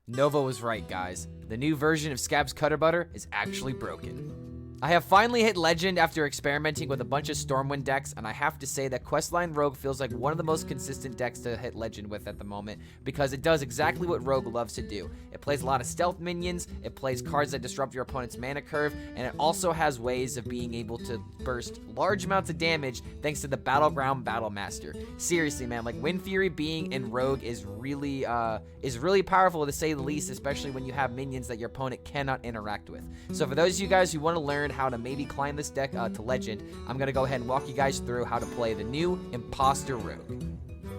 Nova was right, guys. The new version of Scab's Cutter Butter is actually broken. I have finally hit Legend after experimenting with a bunch of Stormwind decks, and I have to say that Questline Rogue feels like one of the most consistent decks to hit Legend with at the moment, because it does exactly what Rogue loves to do. It plays a lot of stealth minions, it plays cards that disrupt your opponent's mana curve, and it also has ways of being able to burst large amounts of damage thanks to the Battleground Battle Master. Seriously, man, like Wind Fury being in Rogue is really powerful to say the least, especially when you have minions that your opponent cannot interact with. So for those of you guys who want to learn how to maybe climb this deck to Legend, I'm going to go ahead and walk you guys through how to play the new Imposter Rogue.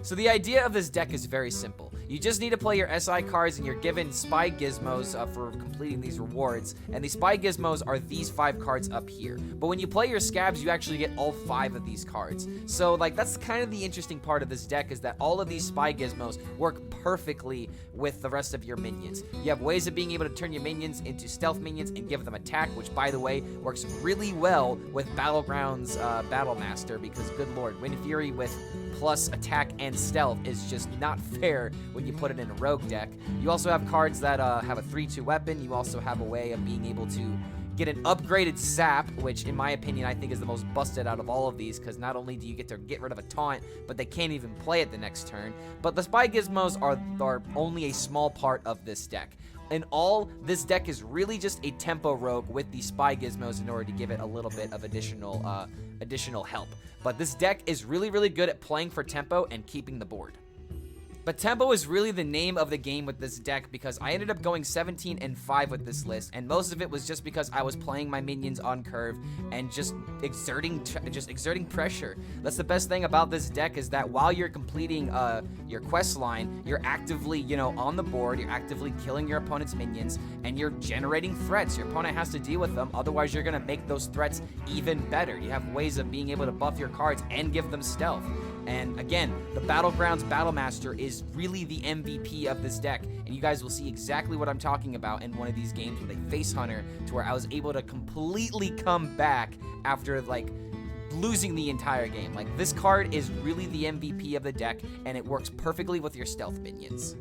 So the idea of this deck is very simple. You just need to play your SI cards, and you're given spy gizmos for completing these rewards, and the spy gizmos are these 5 cards up here. But when you play your scabs, you actually get all 5 of these cards. So like that's kind of the interesting part of this deck, is that all of these spy gizmos work perfectly with the rest of your minions. You have ways of being able to turn your minions into stealth minions and give them attack, which by the way works really well with Battlegrounds Battle Master, because good lord, Wind Fury with plus attack and stealth is just not fair when you put it in a rogue deck. You also have cards that have a 3/2 weapon. You also have a way of being able to get an upgraded sap, which in my opinion I think is the most busted out of all of these, because not only do you get to get rid of a taunt, but they can't even play it the next turn. But the spy gizmos are only a small part of this deck. In all, this deck is really just a tempo rogue with the spy gizmos in order to give it a little bit of additional help. But this deck is really good at playing for tempo and keeping the board. But tempo is really the name of the game with this deck, because I ended up going 17-5 with this list, and most of it was just because I was playing my minions on curve and just exerting pressure. That's the best thing about this deck, is that while you're completing your quest line, you're actively, on the board, you're actively killing your opponent's minions, and you're generating threats. Your opponent has to deal with them, otherwise you're gonna make those threats even better. You have ways of being able to buff your cards and give them stealth. And again, the Battlegrounds Battle Master is really the MVP of this deck, and you guys will see exactly what I'm talking about in one of these games with a Face Hunter, to where I was able to completely come back after like losing the entire game. Like, this card is really the MVP of the deck, and it works perfectly with your stealth minions.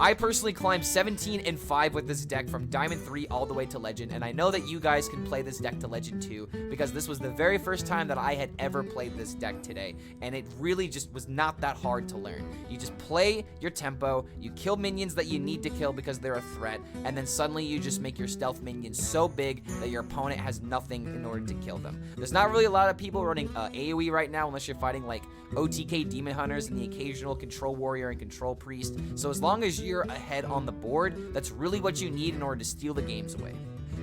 I personally climbed 17-5 with this deck from Diamond 3 all the way to Legend, and I know that you guys can play this deck to Legend too, because this was the very first time that I had ever played this deck today, and it really just was not that hard to learn. You just play your tempo, you kill minions that you need to kill because they're a threat, and then suddenly you just make your stealth minions so big that your opponent has nothing in order to kill them. There's not really a lot of people running AoE right now, unless you're fighting like OTK Demon Hunters and the occasional Control Warrior and Control Priest, so as long as you're ahead on the board, that's really what you need in order to steal the games away.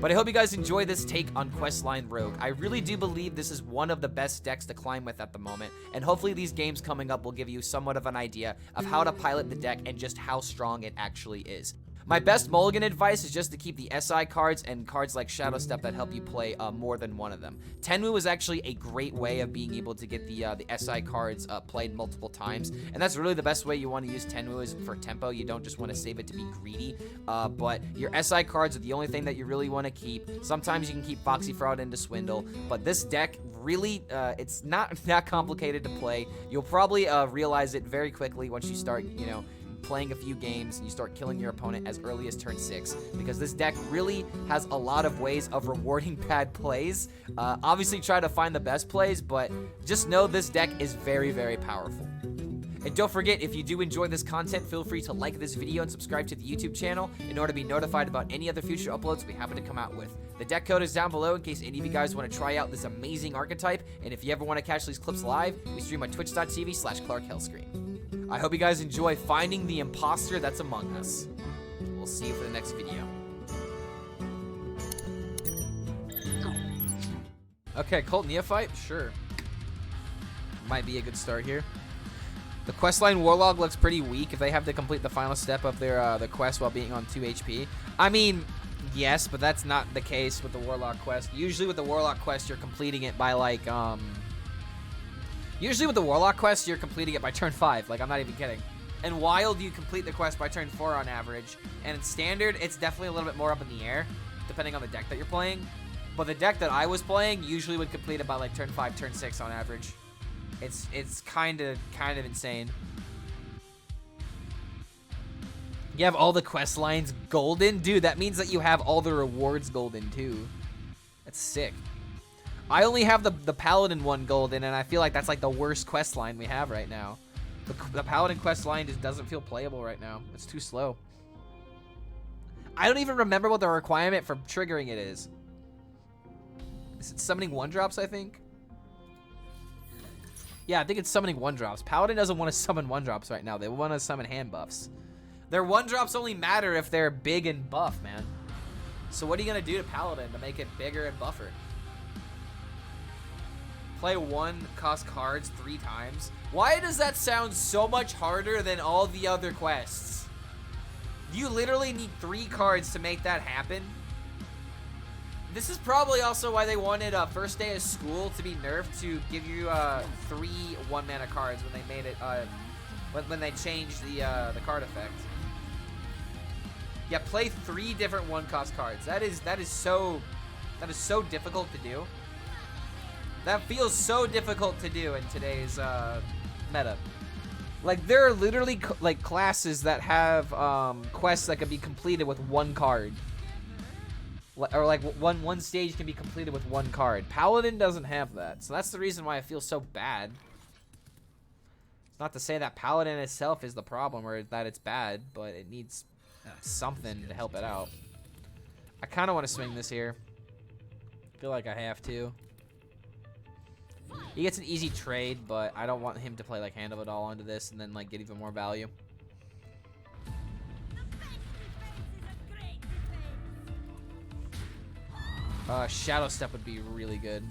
But I hope you guys enjoy this take on Questline Rogue. I really do believe this is one of the best decks to climb with at the moment, and hopefully these games coming up will give you somewhat of an idea of how to pilot the deck and just how strong it actually is. My best mulligan advice is just to keep the SI cards and cards like Shadow Step that help you play more than one of them. Tenwu is actually a great way of being able to get the SI cards played multiple times, and that's really the best way you want to use Tenwu, is for tempo. You don't just want to save it to be greedy, but your SI cards are the only thing that you really want to keep. Sometimes you can keep Foxy Fraud into Swindle, but this deck really, it's not that complicated to play. You'll probably realize it very quickly once you start, playing a few games and you start killing your opponent as early as turn 6, because this deck really has a lot of ways of rewarding bad plays. Obviously try to find the best plays, but just know this deck is very powerful. And don't forget, if you do enjoy this content, feel free to like this video and subscribe to the YouTube channel in order to be notified about any other future uploads we happen to come out with. The deck code is down below in case any of you guys want to try out this amazing archetype, and if you ever want to catch these clips live, we stream on twitch.tv/ClarkHellScream. I hope you guys enjoy finding the imposter that's among us. We'll see you for the next video. Okay, Cult Neophyte? Sure. Might be a good start here. The Questline Warlock looks pretty weak if they have to complete the final step of their quest while being on 2 HP. I mean, yes, but that's not the case with the Warlock quest. Usually with the Warlock quest, you're completing it by like, Usually with the Warlock quest, you're completing it by turn 5. Like, I'm not even kidding. And Wild, you complete the quest by turn 4 on average. And in Standard, it's definitely a little bit more up in the air, depending on the deck that you're playing. But the deck that I was playing usually would complete it by like turn 5, turn 6 on average. It's kind of insane. You have all the quest lines golden? Dude, that means that you have all the rewards golden too. That's sick. I only have the Paladin one golden, and I feel like that's like the worst quest line we have right now. The Paladin quest line just doesn't feel playable right now. It's too slow. I don't even remember what the requirement for triggering it is. Is it summoning 1-drops, I think? Yeah, I think it's summoning 1-drops. Paladin doesn't want to summon 1-drops right now. They want to summon hand buffs. Their 1-drops only matter if they're big and buff, man. So what are you going to do to Paladin to make it bigger and buffer? Play 1-cost cards 3 times? Why does that sound so much harder than all the other quests? You literally need 3 cards to make that happen. This is probably also why they wanted First Day of School to be nerfed, to give you 3 1-mana cards when they made it when they changed the card effect. Yeah, play 3 different 1-cost cards. That is so difficult to do. That feels so difficult to do in today's meta. Like, there are literally like classes that have quests that can be completed with 1 card. Or like one stage can be completed with 1 card. Paladin doesn't have that. So that's the reason why I feel so bad. It's not to say that Paladin itself is the problem or that it's bad, but it needs something to help it out. I kind of want to swing this here. I feel like I have to. He gets an easy trade, but I don't want him to play like Hand of It All onto this and then like get even more value. Shadow Step would be really good.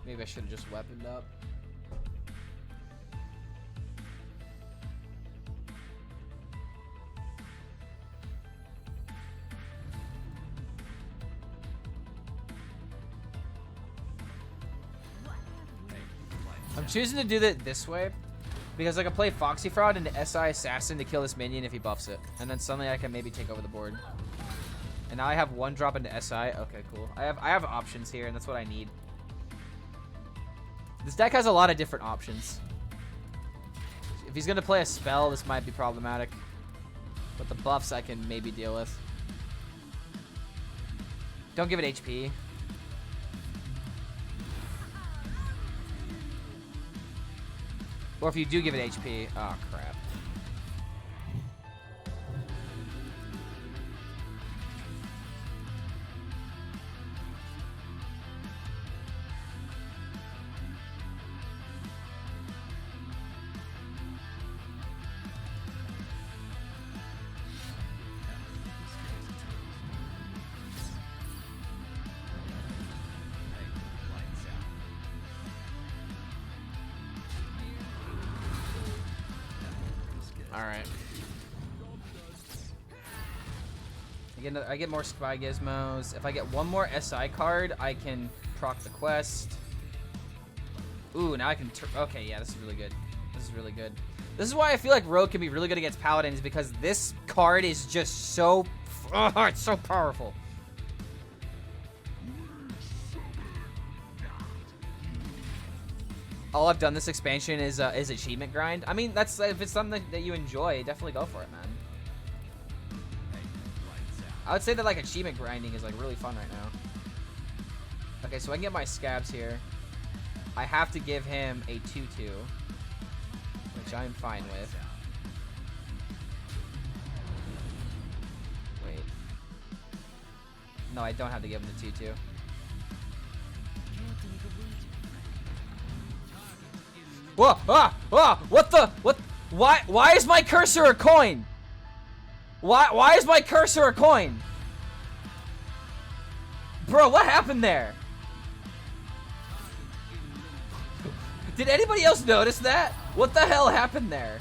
Maybe I should have just weaponed up. I'm choosing to do that this way because I can play Foxy Fraud into SI Assassin to kill this minion if he buffs it. And then suddenly I can maybe take over the board. And now I have 1-drop into SI. Okay, cool. I have options here, and that's what I need. This deck has a lot of different options. If he's going to play a spell, this might be problematic. But the buffs I can maybe deal with. Don't give it HP. Or if you do give it HP, oh crap. Alright. I get more Spy Gizmos. If I get 1 more SI card, I can proc the quest. Ooh, now I can... Okay, yeah, this is really good. This is really good. This is why I feel like Rogue can be really good against Paladins, because this card is just so... Oh, it's so powerful. All I've done this expansion is achievement grind. I mean, that's if it's something that you enjoy, definitely go for it, man. I would say that like achievement grinding is like really fun right now. Okay, so I can get my scabs here. I have to give him a 2/2, which I'm fine with. Wait. No, I don't have to give him the 2/2. Whoa! Ah! Ah! What the? What? Why is my cursor a coin? Why is my cursor a coin? Bro, what happened there? Did anybody else notice that? What the hell happened there?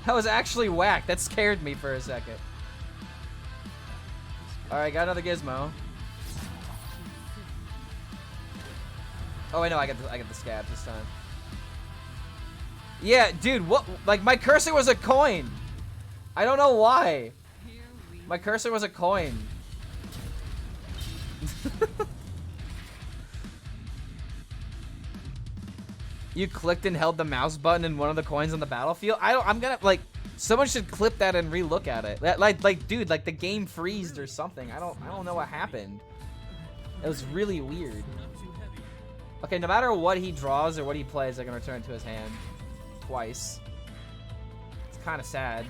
That was actually whack. That scared me for a second. Alright, got another gizmo. Oh wait, no, I get the scabs this time. Yeah, dude, what? Like, my cursor was a coin. I don't know why. My cursor was a coin. You clicked and held the mouse button and one of the coins on the battlefield. I'm gonna like. Someone should clip that and re-look at it. Like, dude, like the game freezed or something. I don't know what happened. It was really weird. Okay, no matter what he draws or what he plays, I can return it to his hand twice. It's kind of sad.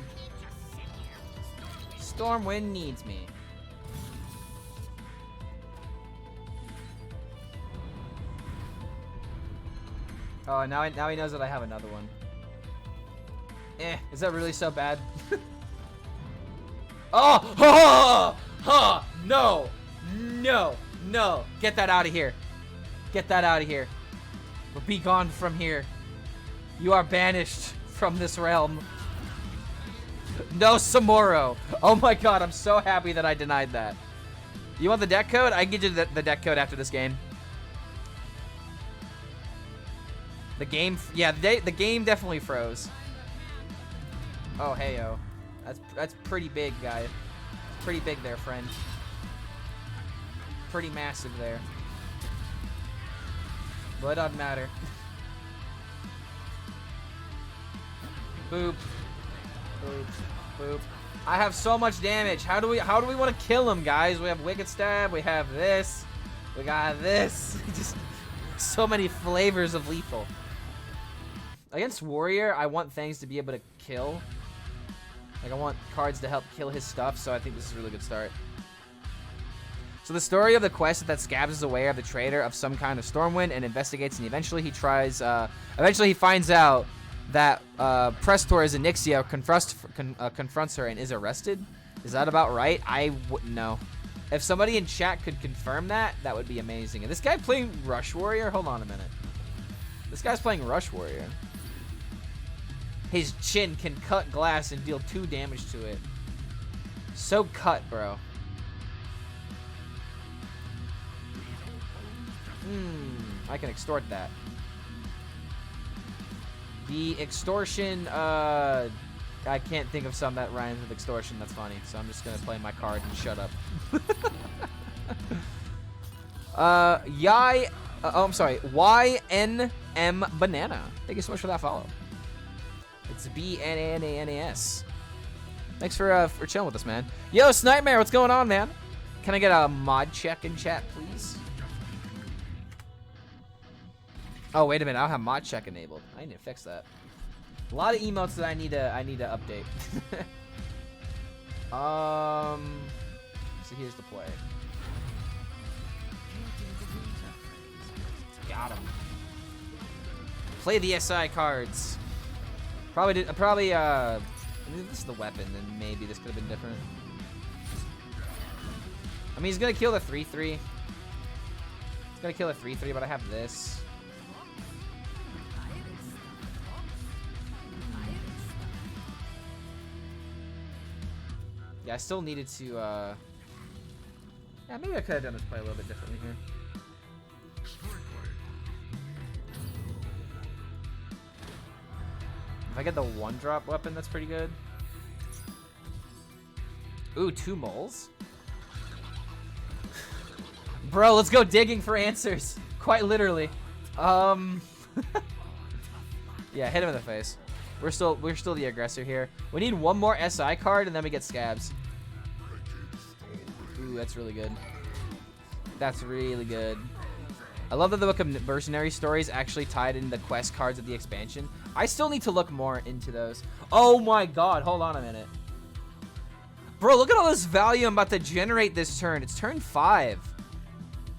Stormwind needs me. Oh, now he knows that I have another one. Is that really so bad? Oh! Oh! Oh! No! No! No! Get that out of here. Get that out of here. Be gone from here. You are banished from this realm. No Samoro. Oh my god, I'm so happy that I denied that. You want the deck code? I can get you the deck code after this game. The game, yeah, the game definitely froze. Oh, heyo. That's pretty big, guy. Pretty big there, friend. Pretty massive there. But it doesn't matter. Boop. Boop. Boop. I have so much damage. How do we want to kill him, guys? We have Wicked Stab. We have this. We got this. Just so many flavors of lethal. Against Warrior, I want things to be able to kill. Like, I want cards to help kill his stuff, so I think this is a really good start. So the story of the quest is that Scabs is aware of the traitor of some kind of Stormwind and investigates, and eventually he finds out that Prestor is Anixia, confronts her and is arrested. Is that about right? I wouldn't know. If somebody in chat could confirm that, that would be amazing. And this guy playing Rush Warrior? Hold on a minute. This guy's playing Rush Warrior. His chin can cut glass and deal 2 damage to it. So cut, bro. I can extort that. The extortion, I can't think of some that rhymes with extortion that's funny, so I'm just gonna play my card and shut up. I'm sorry, YNM Banana. Thank you so much for that follow. It's BNANAS. Thanks for chilling with us, man. Yo, Snightmare, what's going on, man? Can I get a mod check in chat, please? Oh, wait a minute. I don't have mod check enabled. I need to fix that. A lot of emotes that I need to update. So here's the play. Got him. Play the SI cards. I mean, if this is the weapon, then maybe this could have been different. I mean, he's gonna kill the 3/3. He's gonna kill the 3/3, but I have this. Yeah, I still needed to, yeah, maybe I could have done this play a little bit differently here. If I get the 1-drop weapon, that's pretty good. Ooh, 2 moles? Bro, let's go digging for answers. Quite literally. Yeah, hit him in the face. We're still the aggressor here. We need 1 more SI card and then we get Scabs. Ooh, that's really good. That's really good. I love that the Book of Mercenary Stories actually tied in the quest cards of the expansion. I still need to look more into those. Oh my god, hold on a minute. Bro, look at all this value I'm about to generate this turn. It's turn 5.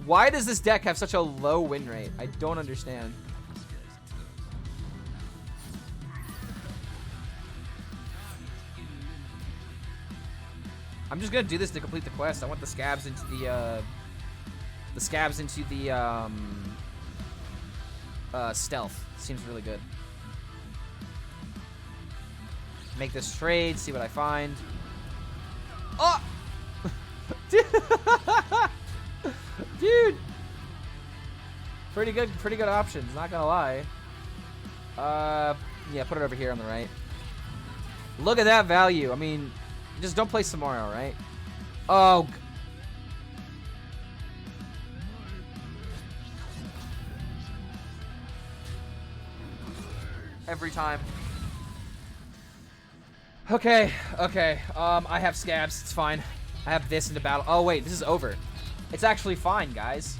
Why does this deck have such a low win rate? I don't understand. I'm just gonna do this to complete the quest. I want the Scabs into the stealth. Seems really good. Make this trade, see what I find. Oh! Dude! Pretty good options, not gonna lie. Yeah, put it over here on the right. Look at that value. I mean, just don't play Samaro, right? Oh. every time. Okay, okay. I have scabs. It's fine. I have this in the battle. Oh, wait. This is over. It's actually fine, guys.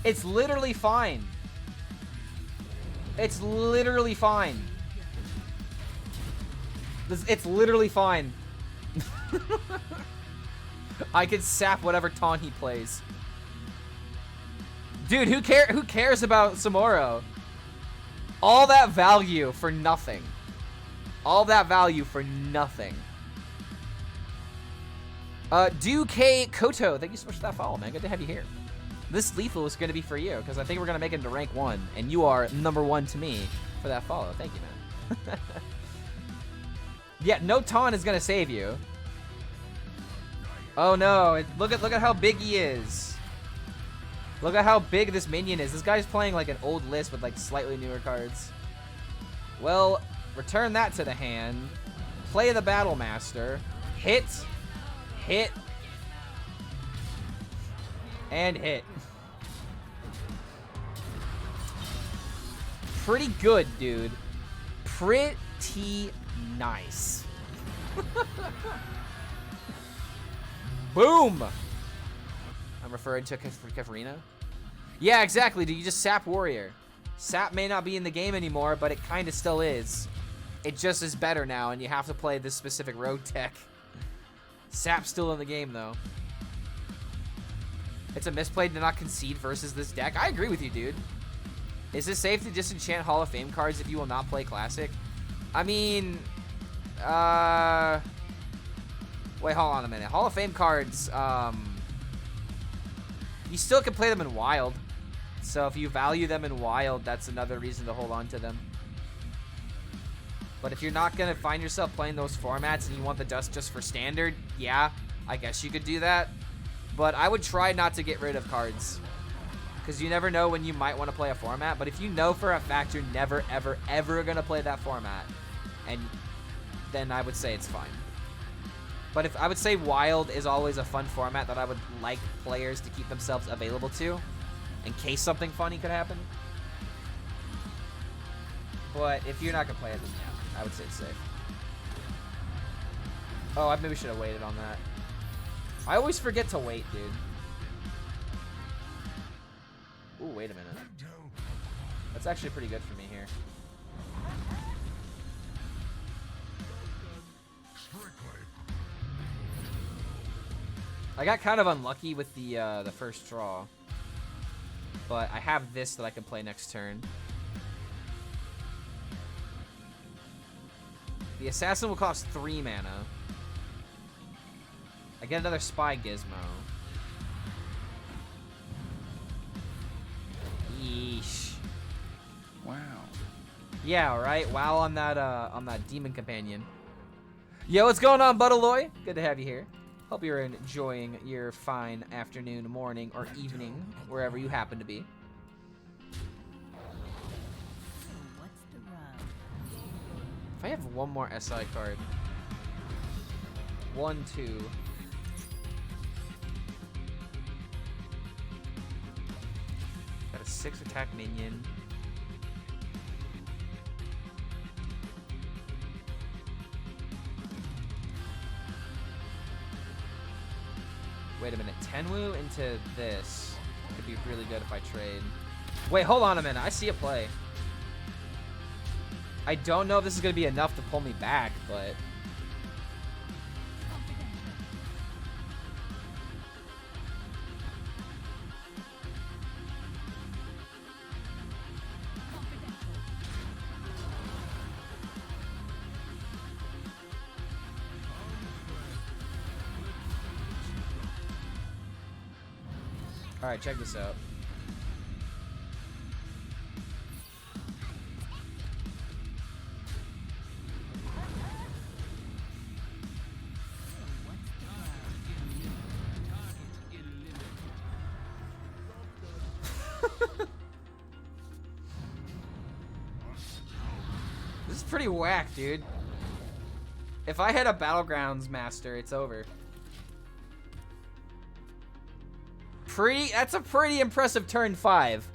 It's literally fine. It's literally fine. It's literally fine. I could sap whatever taunt he plays. Dude, who cares about Samoro? All that value for nothing. All that value for nothing. Duke Koto, thank you so much for that follow, man. Good to have you here. This lethal is going to be for you, because I think we're going to make it into rank 1, and you are number 1 to me for that follow. Thank you, man. Yeah, no taunt is going to save you. Oh, no. Look at how big he is. Look at how big this minion is. This guy's playing like an old list with like slightly newer cards. Well, return that to the hand. Play the Battle Master. Hit. Hit. And hit. Pretty good, dude. Pretty nice. Boom! I'm referring to Kafarina. Yeah, exactly, dude. You just sap warrior. Sap may not be in the game anymore, but it kind of still is. It just is better now, and you have to play this specific rogue tech. Sap's still in the game, though. It's a misplay to not concede versus this deck. I agree with you, dude. Is it safe to disenchant Hall of Fame cards if you will not play Classic? I mean, wait, hold on a minute. Hall of Fame cards, you still can play them in Wild. So if you value them in Wild, that's another reason to hold on to them. But if you're not going to find yourself playing those formats and you want the dust just for Standard, yeah, I guess you could do that. But I would try not to get rid of cards, because you never know when you might want to play a format. But if you know for a fact you're never, ever, ever going to play that format, and then I would say it's fine. But if I would say Wild is always a fun format that I would like players to keep themselves available to, in case something funny could happen. But if you're not going to play it, then yeah, I would say it's safe. Oh, I maybe should have waited on that. I always forget to wait, dude. Ooh, wait a minute. That's actually pretty good for me here. I got kind of unlucky with the first draw, but I have this that I can play next turn. The assassin will cost 3 mana. I get another spy gizmo. Yeesh. Wow. Yeah, right. Wow on that demon companion. Yo, what's going on, Buttaloy? Good to have you here. Hope you're enjoying your fine afternoon, morning, or evening, wherever you happen to be. If I have one more SI card. 1, 2. Got a 6 attack minion. Wait a minute, Tenwu into this could be really good if I trade. Wait, hold on a minute, I see a play. I don't know if this is going to be enough to pull me back, but... Alright, check this out. This is pretty whack, dude. If I had a Battlegrounds Master, it's over. That's a pretty impressive turn 5.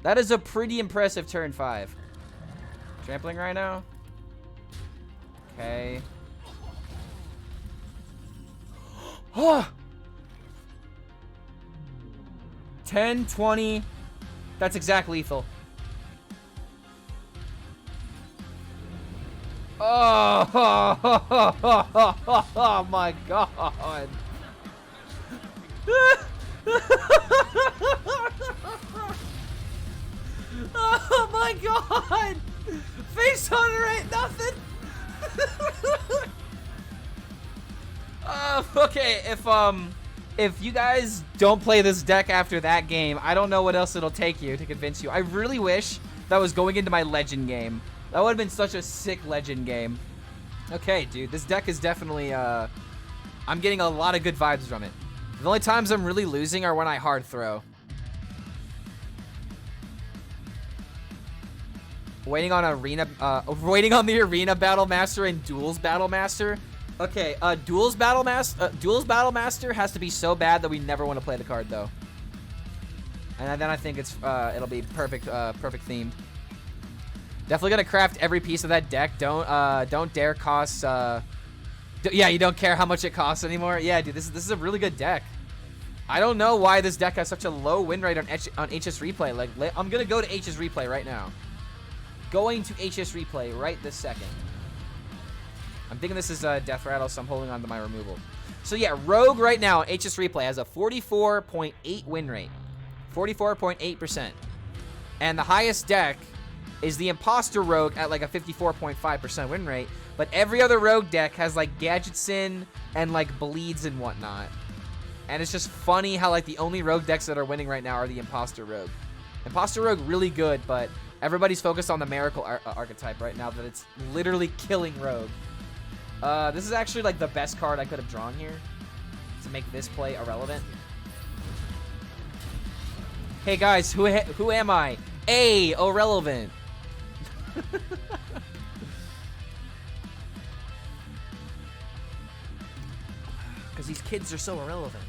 That is a pretty impressive turn 5. Trampling right now. Okay. Oh! 10, 20. That's exactly lethal. Oh, oh my god. Oh my god. Face Hunter ain't nothing. Okay, if you guys don't play this deck after that game, I don't know what else it'll take you to convince you. I really wish that was going into my legend game. That would have been such a sick legend game. Okay, dude, this deck is definitely, I'm getting a lot of good vibes from it. The only times I'm really losing are when I hard throw. Waiting on the Arena Battle Master and Duels Battle Master. Okay, Duels Battle Master has to be so bad that we never want to play the card though. And then I think it's it'll be perfect themed. Definitely gonna craft every piece of that deck. Don't dare cost. Yeah, you don't care how much it costs anymore. Yeah, dude, this is a really good deck. I don't know why this deck has such a low win rate on HS Replay. Like, I'm gonna go to HS Replay right now. Going to HS Replay right this second. I'm thinking this is Death Rattle, so I'm holding on to my removal. So yeah, Rogue right now on HS Replay has a 44.8 win rate. 44.8%. And the highest deck is the Imposter Rogue at like a 54.5% win rate. But every other Rogue deck has like Gadgets in and like Bleeds and whatnot. And it's just funny how like the only Rogue decks that are winning right now are the Imposter Rogue. Imposter Rogue really good, but everybody's focused on the Miracle archetype right now that it's literally killing Rogue. This is actually like the best card I could have drawn here to make this play irrelevant. Hey guys, who am I? Irrelevant. Because these kids are so irrelevant.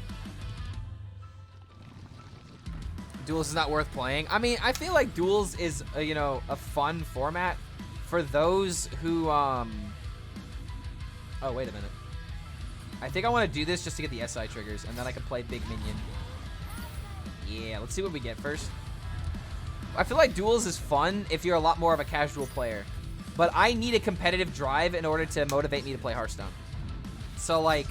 Duels is not worth playing. I mean, I feel like Duels is, you know, a fun format for those who, Oh, wait a minute. I think I want to do this just to get the SI triggers, and then I can play Big Minion. Yeah, let's see what we get first. I feel like Duels is fun if you're a lot more of a casual player. But I need a competitive drive in order to motivate me to play Hearthstone. So, like,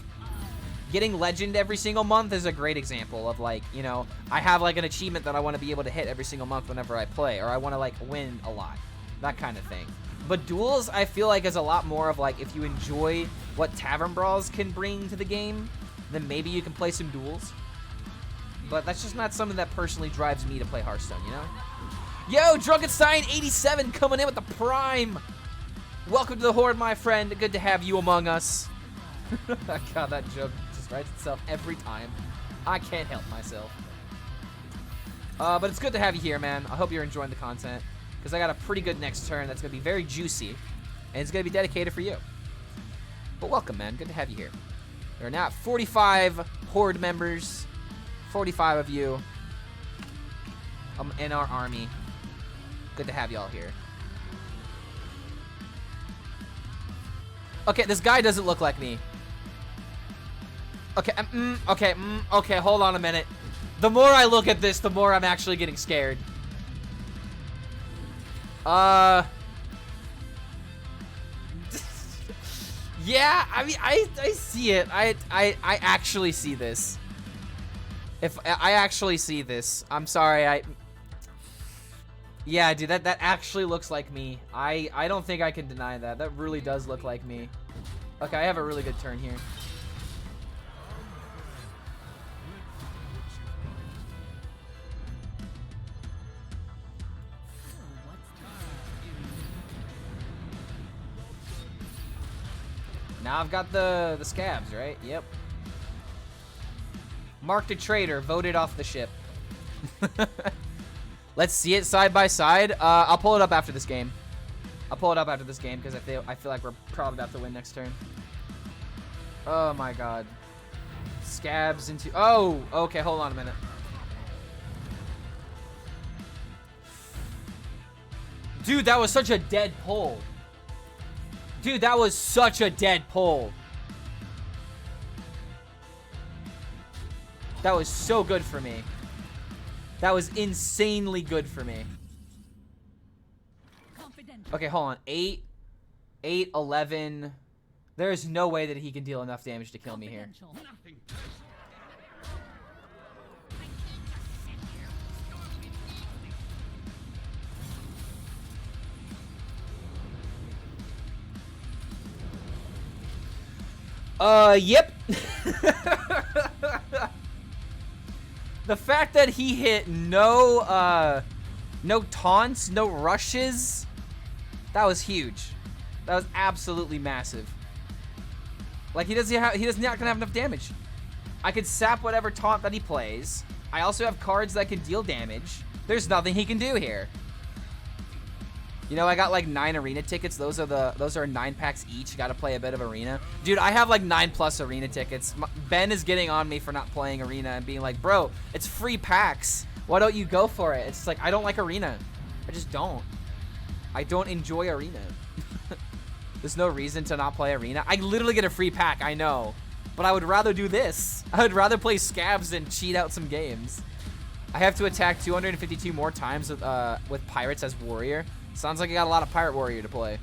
getting Legend every single month is a great example of, like, you know, I have, like, an achievement that I want to be able to hit every single month whenever I play. Or I want to, like, win a lot. That kind of thing. But Duels, I feel like, is a lot more of, like, if you enjoy what Tavern Brawls can bring to the game, then maybe you can play some Duels. But that's just not something that personally drives me to play Hearthstone, you know? Yo, Drunkenstein87 coming in with the Prime! Welcome to the Horde, my friend. Good to have you among us. God, that joke just writes itself every time. I can't help myself. But it's good to have you here, man. I hope you're enjoying the content, because I got a pretty good next turn that's going to be very juicy, and it's going to be dedicated for you. But welcome, man. Good to have you here. There are now 45 Horde members. 45 of you in our army. Good to have y'all here. Okay, this guy doesn't look like me. Okay, okay, hold on a minute. The more I look at this, the more I'm actually getting scared. Yeah, I mean, I see it. I actually see this. If I actually see this, I'm sorry. Yeah, dude, that actually looks like me. I don't think I can deny that. That really does look like me. Okay, I have a really good turn here. Now I've got the scabs, right? Yep. Marked a traitor, voted off the ship. Let's see it side by side. I'll pull it up after this game. I'll pull it up after this game because I feel like we're probably about to win next turn. Oh my god. Scabs into... Oh, okay, hold on a minute. Dude, that was such a dead pull. Dude, that was such a dead pull. That was so good for me. That was insanely good for me. Okay, hold on. 8, 11. There is no way that he can deal enough damage to kill me here. Yep. The fact that he hit no taunts, no rushes, that was huge. That was absolutely massive. Like, he's not gonna have enough damage. I could sap whatever taunt that he plays. I also have cards that can deal damage. There's nothing he can do here. You know, I got like 9 arena tickets. Those are 9 packs each. Got to play a bit of arena. Dude, I have like 9+ arena tickets. Ben is getting on me for not playing arena and being like, bro, it's free packs. Why don't you go for it? It's like, I don't like arena. I just don't. I don't enjoy arena. There's no reason to not play arena. I literally get a free pack, I know. But I would rather do this. I would rather play scabs and cheat out some games. I have to attack 252 more times with pirates as warrior. Sounds like I got a lot of pirate warrior to play.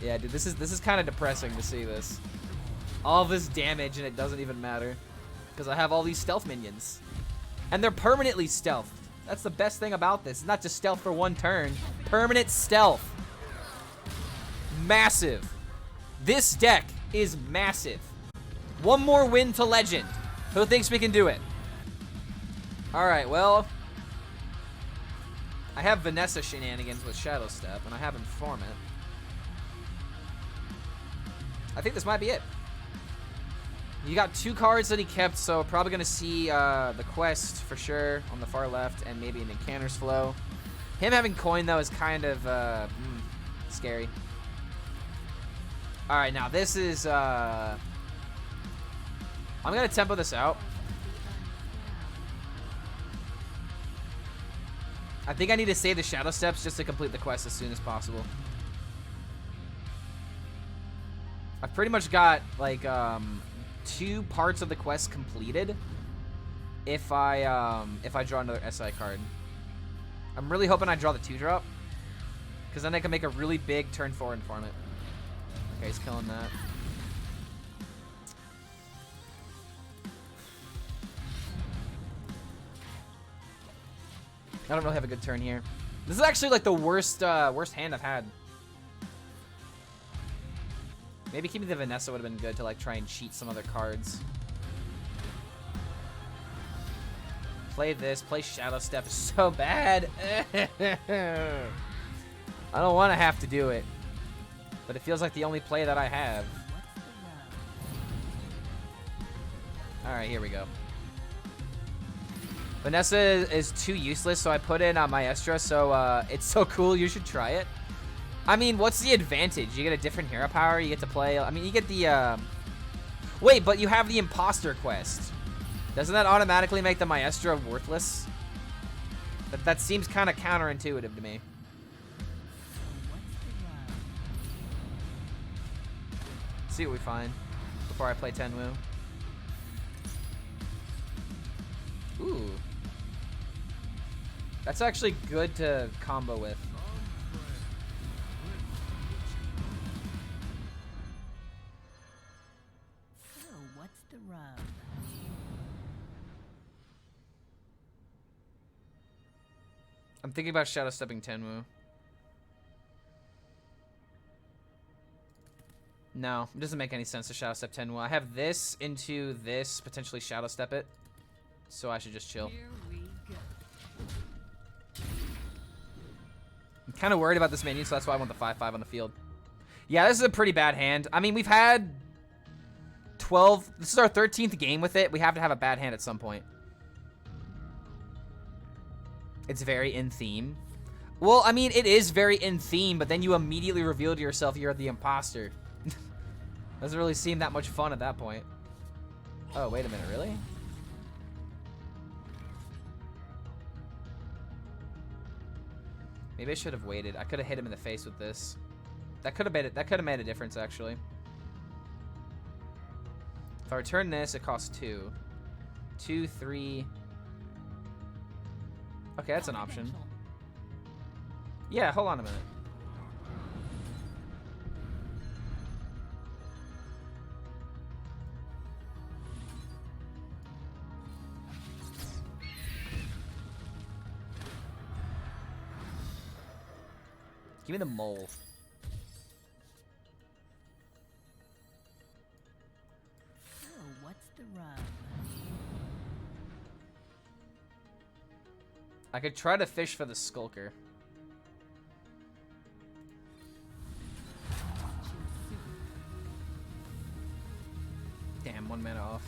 Yeah, dude, this is kind of depressing to see this. All this damage and it doesn't even matter. Because I have all these stealth minions. And they're permanently stealth. That's the best thing about this. It's not just stealth for one turn. Permanent stealth. Massive. This deck is massive. One more win to legend. Who thinks we can do it? Alright, well, I have Vanessa shenanigans with Shadow Step, and I have Informant. I think this might be it. You got 2 cards that he kept, so probably going to see the quest for sure on the far left, and maybe an Encanter's Flow. Him having coin, though, is kind of scary. Alright, now this is... I'm going to tempo this out. I think I need to save the Shadow Steps just to complete the quest as soon as possible. I've pretty much got, like, 2 parts of the quest completed if I draw another SI card. I'm really hoping I draw the 2-drop, because then I can make a really big turn 4 Informant. Okay, he's killing that. I don't really have a good turn here. This is actually like the worst hand I've had. Maybe keeping the Vanessa would have been good to like try and cheat some other cards. Play this, play Shadow Step is so bad. I don't want to have to do it. But it feels like the only play that I have. Alright, here we go. Vanessa is too useless, so I put in Maestra, so it's so cool, you should try it. I mean, what's the advantage? You get a different hero power, you get to play, I mean, you get the, wait, but you have the Imposter quest. Doesn't that automatically make the Maestra worthless? That seems kind of counterintuitive to me. See what we find before I play Tenwu. Ooh. That's actually good to combo with. So, what's the rub? I'm thinking about Shadow Stepping Tenwu. No, it doesn't make any sense to Shadow Step Tenwu. I have this into this, potentially Shadow Step it. So I should just chill. I'm kind of worried about this menu, so that's why I want the 5/5 on the field. Yeah, this is a pretty bad hand. I mean, we've had 12. This is our 13th game with it. We have to have a bad hand at some point. It's very in theme. Well, I mean, it is very in theme, but then you immediately reveal to yourself you're the imposter. Doesn't really seem that much fun at that point. Oh, wait a minute, really? Maybe I should have waited. I could have hit him in the face with this. That could have made it. That could have made a difference, actually. If I return this, it costs 2. 2, 3. Okay, that's an option. Yeah, hold on a minute. Give me the mole. So, what's the rub? I could try to fish for the skulker. Damn, 1 mana off.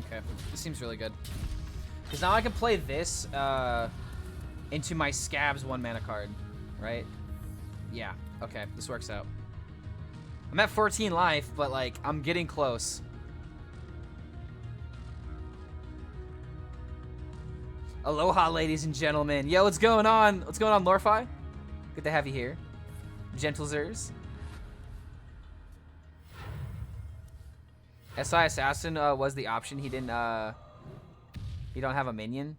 Okay, this seems really good. Because now I can play this into my Scabs 1 mana card, right? Yeah, okay, this works out. I'm at 14 life, but like, I'm getting close. Aloha, ladies and gentlemen. Yo, what's going on? What's going on, Lorfi? Good to have you here. Gentlezers. SI Assassin was the option. He didn't, he don't have a minion.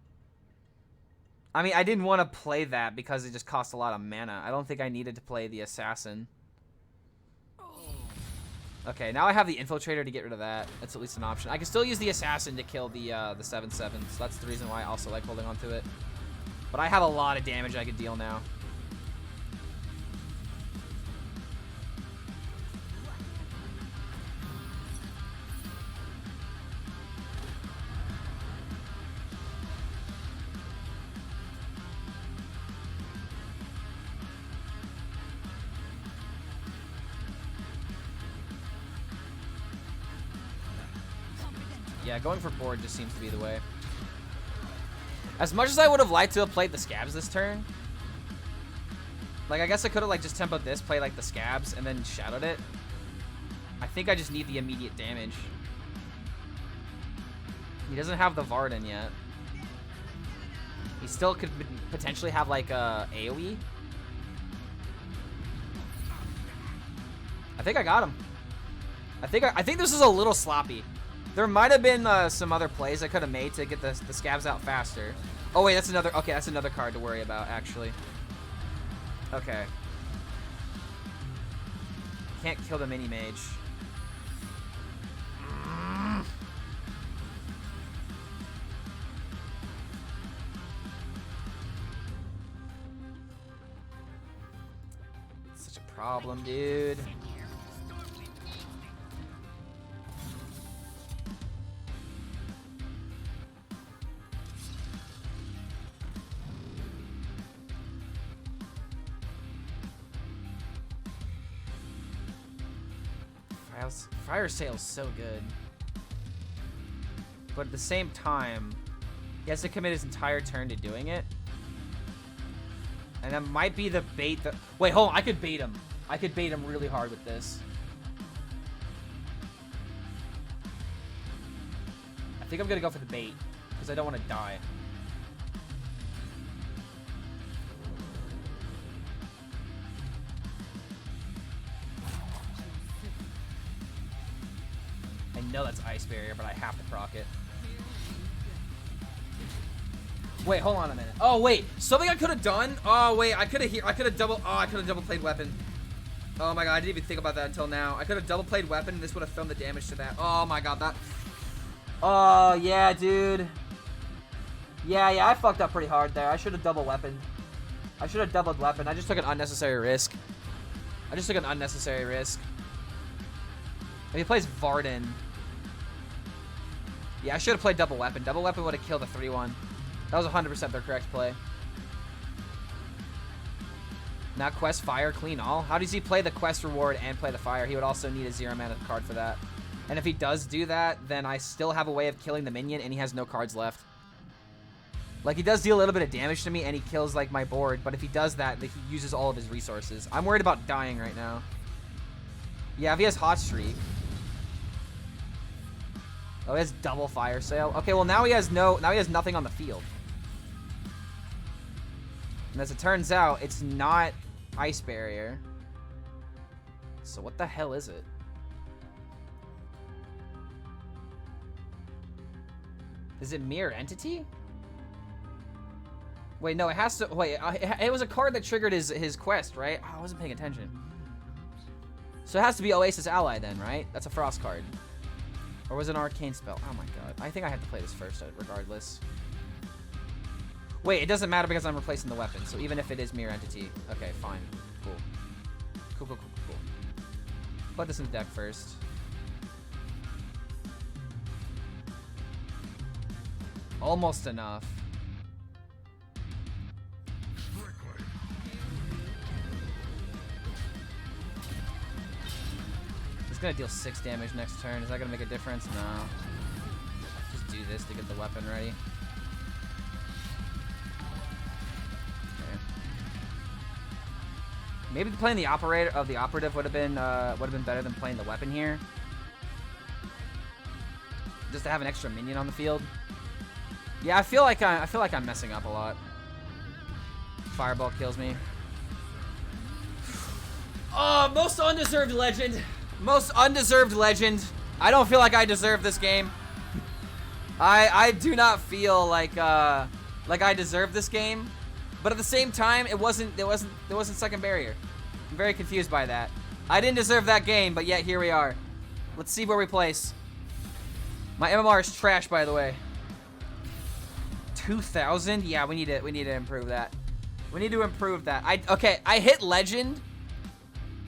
I mean, I didn't want to play that because it just cost a lot of mana. I don't think I needed to play the Assassin. Okay, now I have the Infiltrator to get rid of that. That's at least an option. I can still use the Assassin to kill the 7/7, so that's the reason why I also like holding on to it. But I have a lot of damage I can deal now. Yeah, going for board just seems to be the way. As much as I would have liked to have played the Scabs this turn, like, I guess I could have, like, just tempoed this, play, like, the Scabs, and then shadowed it. I think I just need the immediate damage. He doesn't have the Varden yet. He still could potentially have, like, a AoE. I think I got him. I think this is a little sloppy. There might have been some other plays I could have made to get the Scabs out faster. Oh wait, that's another. Okay, that's another card to worry about, actually. Okay. Can't kill the mini mage. It's such a problem, dude. Fire Sale's so good. But at the same time, he has to commit his entire turn to doing it. And that might be the bait that... Wait, hold on. I could bait him. I could bait him really hard with this. I think I'm going to go for the bait, because I don't want to die. I know that's Ice Barrier, but I have to proc it. Wait, hold on a minute. Oh wait, something I could have done. Oh wait, I could have double played weapon. Oh my god, I didn't even think about that until now. I could have double played weapon, and this would have thrown the damage to that. Oh my god, that. Oh yeah, dude. Yeah, I fucked up pretty hard there. I should have double weapon. I should have doubled weapon. I just took an unnecessary risk. If he plays Varden. Yeah, I should have played double weapon. Double weapon would have killed the 3/1. That was 100% their correct play. Now quest fire, clean all. How does he play the quest reward and play the fire? He would also need a 0 mana card for that. And if he does do that, then I still have a way of killing the minion, and he has no cards left. Like, he does deal a little bit of damage to me, and he kills, like, my board. But if he does that, he uses all of his resources. I'm worried about dying right now. Yeah, if he has Hot Streak. Oh, he has double fire sale. Okay, well now he has nothing on the field. And as it turns out, it's not ice barrier. So what the hell is it? Is it mirror entity? Wait, no, it has to. Wait, it was a card that triggered his quest, right? Oh, I wasn't paying attention. So it has to be Oasis Ally then, right? That's a frost card. Or was it an arcane spell? Oh my god. I think I have to play this first, regardless. Wait, it doesn't matter because I'm replacing the weapon. So even if it is mirror entity, okay, fine, cool. Cool. Put this in the deck first. Almost enough. It's gonna deal 6 damage next turn. Is that gonna make a difference? No. Just do this to get the weapon ready. Okay. Maybe playing the operative would have been better than playing the weapon here. Just to have an extra minion on the field. Yeah, I feel like I'm messing up a lot. Fireball kills me. Oh, most undeserved legend. Most undeserved legend. I don't feel like I deserve this game. I do not feel like I deserve this game. But at the same time, it wasn't second barrier. I'm very confused by that. I didn't deserve that game, but yet here we are. Let's see where we place. My MMR is trash, by the way. 2,000? Yeah, we need to improve that. We need to improve that. I hit legend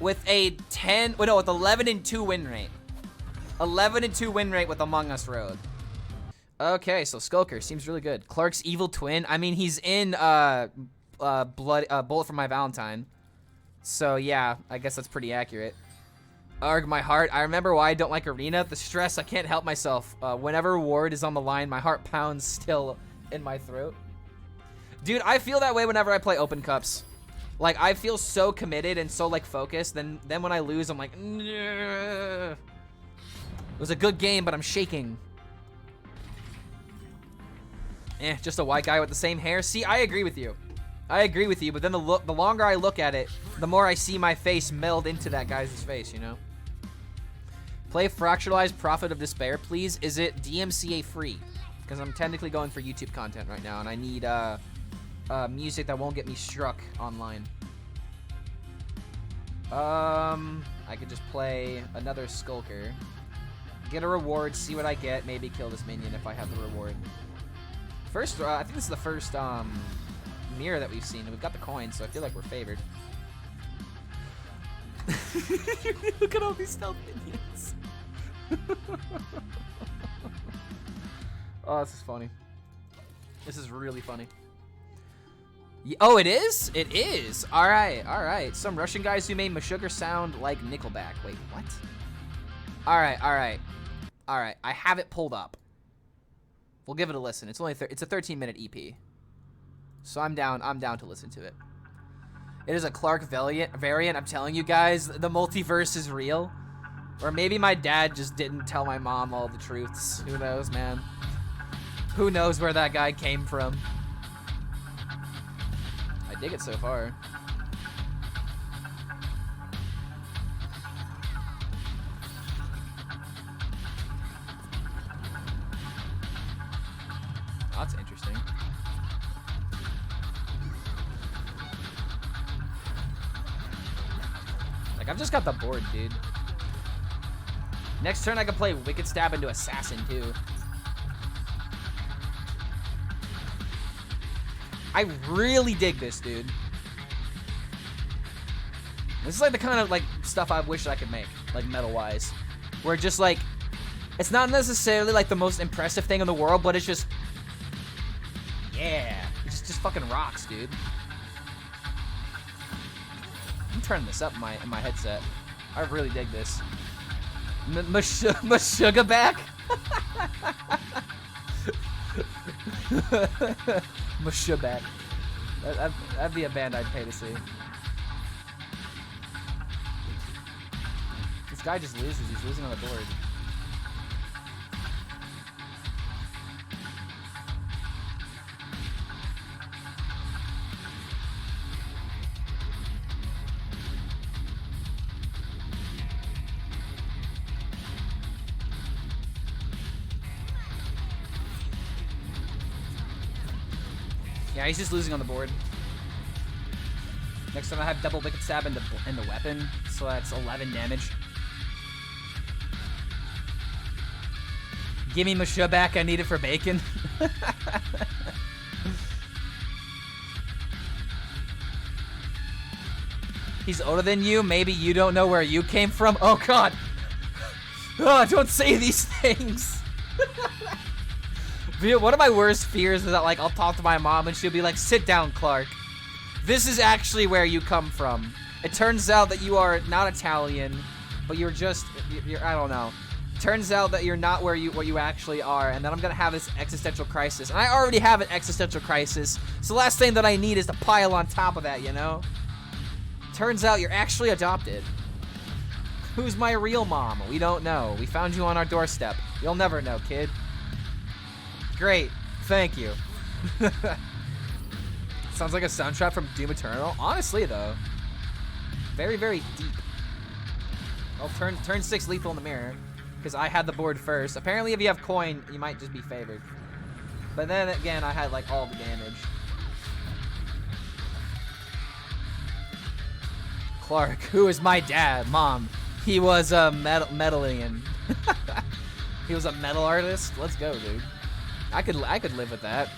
with a 11-2 win rate. 11-2 win rate with Among Us Road. Okay, so Skulker seems really good. Clark's evil twin. I mean, he's in Bullet for My Valentine. So yeah, I guess that's pretty accurate. Arg my heart. I remember why I don't like Arena. The stress, I can't help myself. Whenever Ward is on the line, my heart pounds still in my throat. Dude, I feel that way whenever I play Open Cups. Like, I feel so committed and so, like, focused. Then when I lose, I'm like, it was a good game, but I'm shaking. Just a white guy with the same hair. See, I agree with you. But then the longer I look at it, the more I see my face meld into that guy's face, you know? Play Fracturalized Prophet of Despair, please. Is it DMCA free? Because I'm technically going for YouTube content right now, and I need music that won't get me struck online. I could just play another Skulker. Get a reward, see what I get, maybe kill this minion if I have the reward. First, I think this is the first mirror that we've seen, and we've got the coin, so I feel like we're favored. Look at all these stealth minions. Oh, this is funny. This is really funny. Oh, it is? It is. All right. Some Russian guys who made Meshuggah sound like Nickelback. Wait, what? All right. I have it pulled up. We'll give it a listen. It's a 13-minute EP. So I'm down to listen to it. It is a Clark variant. I'm telling you guys, the multiverse is real. Or maybe my dad just didn't tell my mom all the truths. Who knows, man? Who knows where that guy came from? I dig it so far. Oh, that's interesting. Like, I've just got the board, dude. Next turn, I can play Wicked Stab into Assassin, too. I really dig this, dude. This is like the kind of like stuff I wish I could make, like metal-wise, where just like, it's not necessarily like the most impressive thing in the world, but it's just, yeah, it just fucking rocks, dude. I'm turning this up in my headset. I really dig this. Meshuggah back. Meshuggah back. That'd be a band I'd pay to see. This guy just loses. He's losing on the board. Yeah, he's just losing on the board. Next time I have double wicked stab in the weapon, so that's 11 damage. Give me Masha back, I need it for bacon. He's older than you, maybe you don't know where you came from. Oh god! Oh, don't say these things! One of my worst fears is that, like, I'll talk to my mom and she'll be like, sit down, Clark. This is actually where you come from. It turns out that you are not Italian, but you're just, I don't know. Turns out that you're not what you actually are, and then I'm gonna have this existential crisis. And I already have an existential crisis, so the last thing that I need is to pile on top of that, you know? Turns out you're actually adopted. Who's my real mom? We don't know. We found you on our doorstep. You'll never know, kid. Great. Thank you. Sounds like a soundtrack from Doom Eternal. Honestly, though. Very, very deep. Oh, turn 6 lethal in the mirror. Because I had the board first. Apparently, if you have coin, you might just be favored. But then again, I had, like, all the damage. Clark, who is my dad? Mom. He was a medallion. He was a metal artist? Let's go, dude. I could live with that.